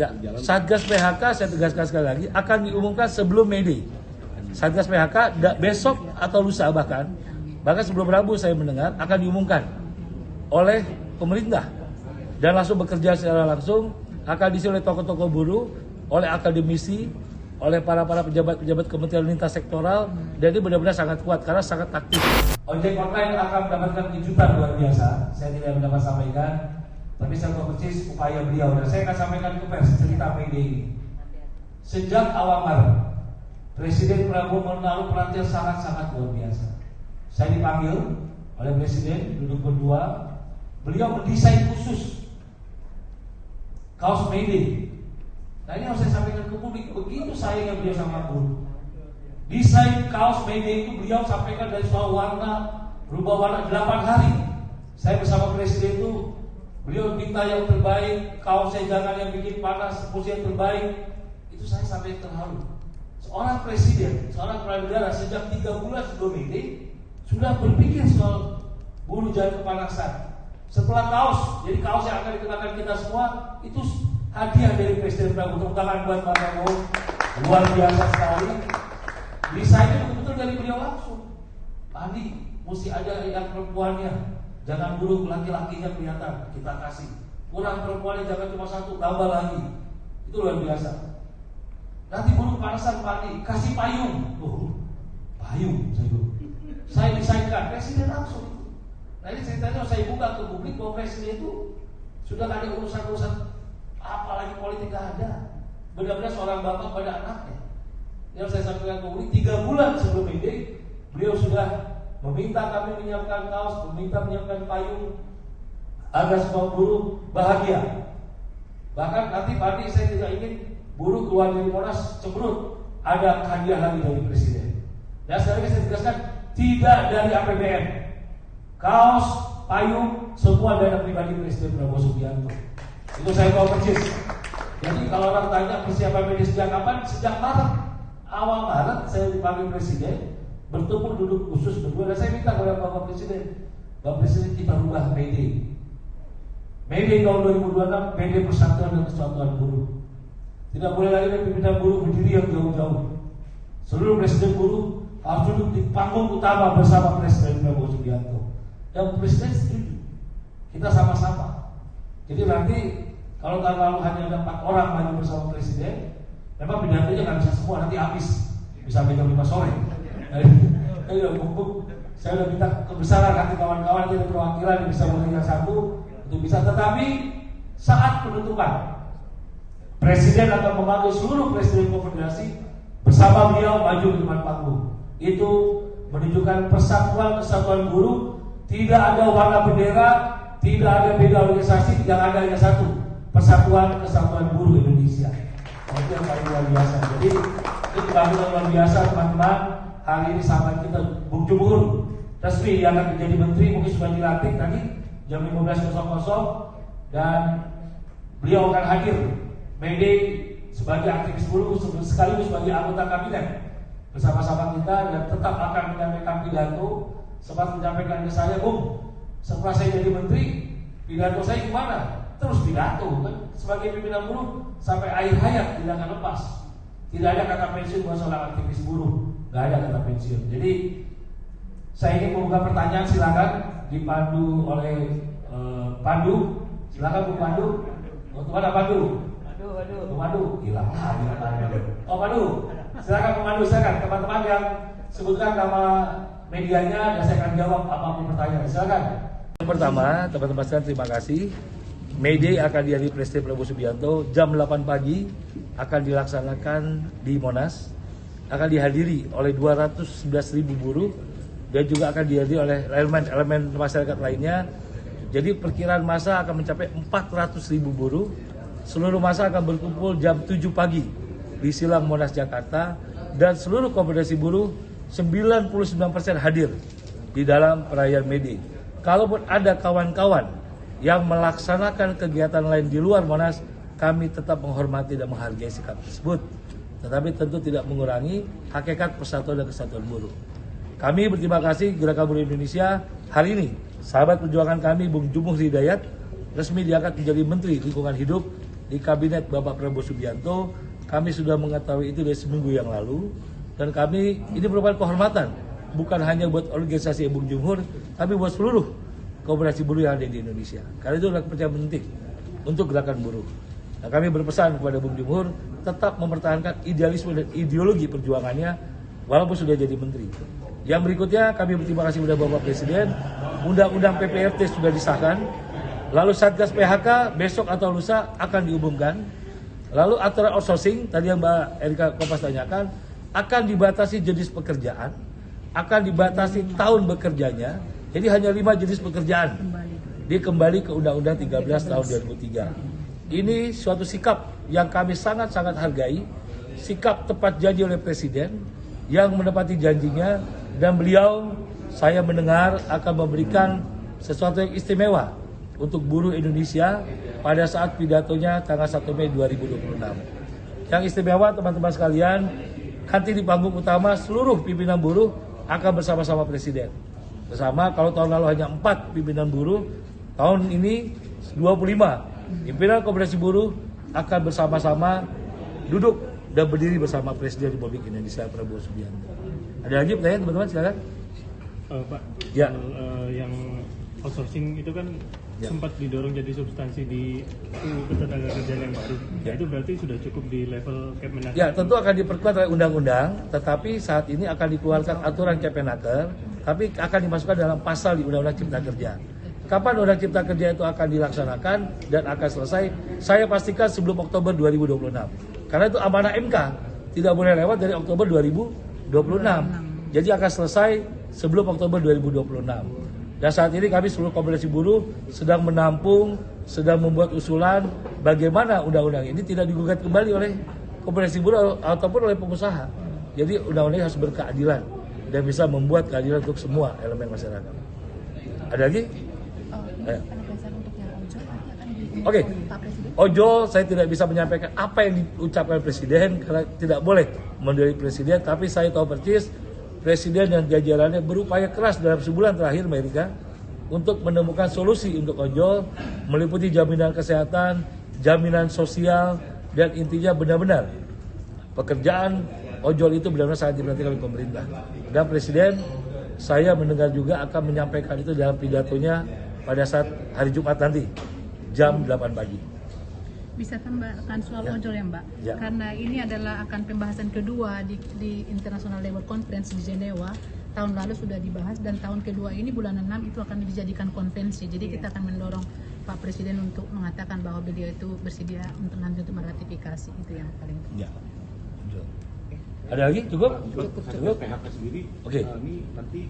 Ya, Satgas PHK saya tegaskan sekali lagi akan diumumkan sebelum May Day. Satgas PHK besok atau lusa bahkan sebelum Rabu saya mendengar akan diumumkan oleh pemerintah dan langsung bekerja secara langsung, akan diisi oleh tokoh-tokoh buruh, oleh akademisi, oleh para pejabat-pejabat kementerian lintas sektoral, dan ini benar-benar sangat kuat karena sangat aktif. Ojek online akan mendapatkan kejutan luar biasa. Saya tidak dapat sampaikan, tapi saya tahu persis upaya beliau dan saya akan sampaikan ke pers cerita PD ini. Sejak awal Maret, Presiden Prabowo menaruh perhatian sangat-sangat luar biasa. Saya dipanggil oleh Presiden, duduk berdua, beliau mendesain khusus kaos May Day. Nah ini harus saya sampaikan ke publik, begitu sayangnya beliau sama buruh. Desain kaos May Day itu beliau sampaikan dari soal warna, berubah warna 8 hari. Saya bersama Presiden itu, beliau minta yang terbaik, kaosnya jangan yang bikin panas, kursi yang terbaik. Itu saya sampai terharu. Seorang Presiden, seorang kepala negara sejak 3 bulan sebelum ini sudah berpikir soal buruh jangan kepanasan. Setelah kaos, jadi kaos yang akan dikenakan kita semua itu hadiah dari Presiden Prabowo. Tepuk tangan buat Pak Prabowo, luar biasa sekali. Desainnya betul-betul dari beliau langsung. Andi, mesti ada yang perempuannya, jangan buruh laki-lakinya kelihatan, kita kasih. Kurang perempuannya jangan cuma satu, tambah lagi. Itu luar biasa. Nanti buruh kepanasan Pak Andi, kasih payung. Payung saya desainkan, Presiden langsung. Nah ini ceritanya saya buka ke publik bahwa Presiden itu sudah gak ada urusan-urusan apalagi politik, gak ada. Benar-benar seorang bapak pada anaknya. Yang saya sampaikan ke publik 3 bulan sebelum ini beliau sudah meminta kami menyiapkan kaos, meminta menyiapkan payung agar semua buruh bahagia. Bahkan nanti pagi saya tidak ingin buruh keluar dari Monas cemberut, ada hadiah lagi dari Presiden. Dan sekali lagi saya tegaskan, tidak dari APBN. Kaos, payung, semua dana pribadi Presiden Prabowo Subianto. Itu saya tahu persis. Jadi kalau orang tanya persiapan medis sejak kapan? Sejak Maret. Awal Maret saya dipanggil Presiden, bertemu duduk khusus berdua, dan saya minta kepada Bapak Presiden, Bapak Presiden kita rubah May Day. May Day tahun 2026, May Day Persatuan dan Kesatuan Buruh. Tidak boleh lagi pimpinan buruh berdiri yang jauh-jauh. Seluruh Presiden buruh harus duduk di panggung utama bersama Presiden Prabowo Subianto. Dan Presiden setuju, kita sama-sama. Jadi nanti kalau tahun lalu hanya ada 4 orang maju bersama Presiden, memang pidatonya nggak bisa semua, nanti habis bisa sampai jam 5 sore. Saya udah minta kebesaran nanti kawan-kawan jadi perwakilan yang bisa mendengar satu untuk bisa. Tetapi saat penutupan, Presiden akan memanggil seluruh Presiden Konfederasi bersama beliau maju di depan panggung. Itu menunjukkan persatuan kesatuan buruh. Tidak ada warna bendera, tidak ada beda organisasi, yang ada hanya satu, Persatuan Kesatuan Buruh Indonesia. Itu yang paling luar biasa. Jadi itu kebanggaan luar biasa teman-teman. Hari ini sahabat kita Bung Jumhur resmi yang akan menjadi menteri, mungkin sudah dilantik tadi jam 15.00 dan beliau akan hadir May Day sebagai aktivis buruh sekaligus sebagai anggota kabinet bersama-sama kita, dan tetap akan menyampaikan pidato. Sempat menyampaikan ke saya, Bung, setelah saya jadi menteri, pidato saya gimana? Terus pidato kan? Sebagai pimpinan buruh sampai akhir hayat tidak akan lepas. Tidak ada kata pensiun buat seorang aktivis buruh, nggak ada kata pensiun. Jadi saya ingin membuka pertanyaan, silakan dipandu oleh Pandu. Silakan Bung Pandu. Untuk mana Pandu? Bung Pandu, hilang lagi. Oh Pandu, silakan Bung Pandu, silakan teman-teman yang sebutkan nama medianya dan saya akan jawab apapun pertanyaan. Silakan. Yang pertama, teman-teman sekalian, terima kasih. May Day akan dihadiri Presiden Prabowo Subianto jam 8 pagi akan dilaksanakan di Monas. Akan dihadiri oleh 211.000 buruh dan juga akan dihadiri oleh elemen masyarakat lainnya. Jadi perkiraan massa akan mencapai 400.000 buruh. Seluruh massa akan berkumpul jam 7 pagi di Silang Monas Jakarta, dan seluruh konfederasi buruh 99% hadir di dalam perayaan May Day. Kalaupun ada kawan-kawan yang melaksanakan kegiatan lain di luar Monas, kami tetap menghormati dan menghargai sikap tersebut. Tetapi tentu tidak mengurangi hakikat persatuan dan kesatuan buruh. Kami berterima kasih Gerakan Buruh Indonesia. Hari ini, sahabat perjuangan kami Bung Jumhur Hidayat resmi diangkat menjadi Menteri Lingkungan Hidup di kabinet Bapak Prabowo Subianto. Kami sudah mengetahui itu dari seminggu yang lalu, dan kami ini merupakan kehormatan bukan hanya buat organisasi Bung Jumhur, tapi buat seluruh komunitas buruh yang ada di Indonesia. Karena itu adalah kepercayaan penting untuk gerakan buruh. Nah, kami berpesan kepada Bung Jumhur tetap mempertahankan idealisme dan ideologi perjuangannya walaupun sudah jadi menteri. Yang berikutnya kami berterima kasih kepada Bapak Presiden. Undang-undang PPRT sudah disahkan. Lalu Satgas PHK besok atau lusa akan diumumkan. Lalu aturan outsourcing tadi yang Mbak Erika Kompas tanyakan akan dibatasi jenis pekerjaan, akan dibatasi tahun bekerjanya. Jadi hanya 5 jenis pekerjaan. Dikembali ke Undang-Undang 13 tahun 2003. Ini suatu sikap yang kami sangat-sangat hargai, sikap tepat janji oleh Presiden yang menepati janjinya, dan beliau saya mendengar akan memberikan sesuatu yang istimewa untuk buruh Indonesia pada saat pidatonya tanggal 1 Mei 2026. Yang istimewa teman-teman sekalian, nanti di panggung utama seluruh pimpinan buruh akan bersama-sama Presiden. Bersama, kalau tahun lalu hanya 4 pimpinan buruh, tahun ini 25. Pimpinan Komunitas Buruh akan bersama-sama duduk dan berdiri bersama Presiden Republik Indonesia Prabowo Subianto. Ada lagi pertanyaan teman-teman, silakan. Pak, ya. Yang outsourcing itu kan sempat didorong jadi substansi di UU Ketenagakerjaan yang baru. Itu berarti sudah cukup di level Kemenaker? Ya, tentu akan diperkuat oleh undang-undang, tetapi saat ini akan dikeluarkan aturan Kemenaker, tapi akan dimasukkan dalam pasal di Undang-Undang Cipta Kerja. Kapan Undang Cipta Kerja itu akan dilaksanakan dan akan selesai? Saya pastikan sebelum Oktober 2026. Karena itu amanah MK, tidak boleh lewat dari Oktober 2026. Jadi akan selesai sebelum Oktober 2026. Dan saat ini kami seluruh komunitas buruh sedang menampung, sedang membuat usulan bagaimana undang-undang ini tidak digugat kembali oleh komunitas buruh ataupun oleh pengusaha. Jadi undang-undang harus berkeadilan dan bisa membuat keadilan untuk semua elemen masyarakat. Ada lagi? Oke, ojol saya tidak bisa menyampaikan apa yang diucapkan Presiden karena tidak boleh mendiri Presiden, tapi saya tahu persis Presiden dan jajarannya berupaya keras dalam sebulan terakhir Amerika untuk menemukan solusi untuk ojol, meliputi jaminan kesehatan, jaminan sosial, dan intinya benar-benar pekerjaan ojol itu benar-benar sangat diperhatikan oleh pemerintah. Dan Presiden, saya mendengar juga akan menyampaikan itu dalam pidatonya pada saat hari Jumat nanti, jam 8 pagi. Bisa tambahkan soal ojol ya Mbak? Ya. Karena ini adalah akan pembahasan kedua di International Labour Conference di Jenewa. Tahun lalu sudah dibahas dan tahun kedua ini bulan 6 itu akan dijadikan konvensi. Jadi kita akan mendorong Pak Presiden untuk mengatakan bahwa beliau itu bersedia untuk nanti untuk meratifikasi. Itu yang paling penting. Ya. Ada lagi? Cukup? Cukup. PHK sendiri. Oke. Ini nanti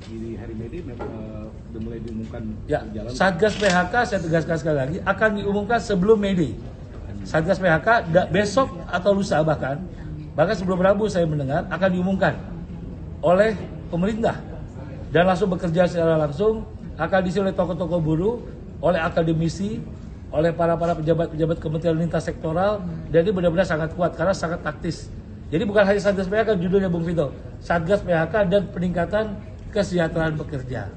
di hari Mei sudah mulai diumumkan. Ya, Satgas PHK saya tegaskan sekali lagi akan diumumkan sebelum Mei Day. Satgas PHK besok atau lusa bahkan sebelum Rabu saya mendengar akan diumumkan oleh pemerintah dan langsung bekerja secara langsung, akan diisi oleh tokoh-tokoh buruh, oleh akademisi, oleh para pejabat-pejabat kementerian lintas sektoral, dan ini benar-benar sangat kuat karena sangat taktis. Jadi bukan hanya Satgas PHK judulnya Bung Vito, Satgas PHK dan peningkatan kesejahteraan pekerja.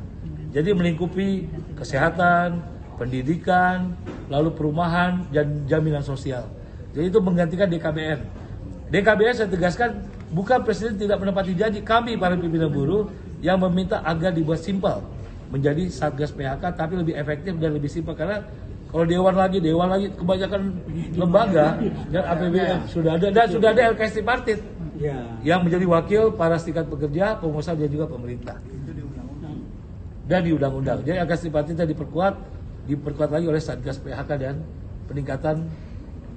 Jadi melingkupi kesehatan, pendidikan, lalu perumahan dan jaminan sosial. Jadi itu menggantikan DKBN. DKBN saya tegaskan bukan Presiden tidak menepati janji, kami para pimpinan buruh yang meminta agar dibuat simpel menjadi Satgas PHK tapi lebih efektif dan lebih simpel, karena kalau dewan lagi kebanyakan lembaga dan APBN sudah ada, dan sudah ada LKS tripartit yang menjadi wakil para serikat pekerja, pengusaha dan juga pemerintah. Dan di undang-undang. Jadi LKS tripartitnya diperkuat lagi oleh Satgas PHK dan peningkatan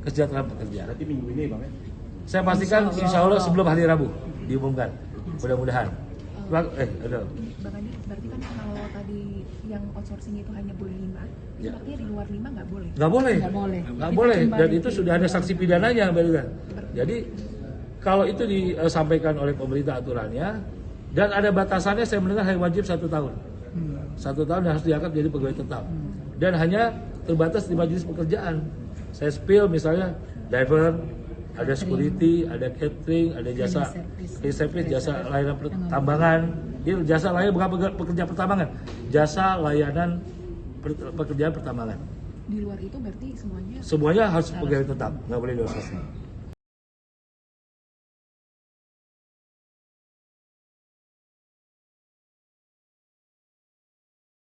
kesejahteraan pekerja. Berarti minggu ini Bang ya? Saya pastikan insya Allah sebelum hari Rabu diumumkan. Mudah-mudahan. Bang Andi, berarti kan kalau tadi yang outsourcing itu hanya boleh 5, ya. artinya di luar 5 nggak boleh? Nggak boleh. Dan itu sudah ada sanksi pidananya. Jadi kalau itu disampaikan oleh pemerintah aturannya dan ada batasannya, saya mendengar hanya wajib 1 tahun. 1 tahun harus diangkat jadi pegawai tetap. Dan hanya terbatas di majelis pekerjaan. Saya spill misalnya driver, ada security, ada catering, ada jasa service, jasa layanan pertambangan. Ini jasa layanan bukan pekerja pertambangan, jasa layanan pekerjaan pertambangan. di luar itu berarti semuanya Semuanya harus pegawai tetap, nggak boleh di outsourcing.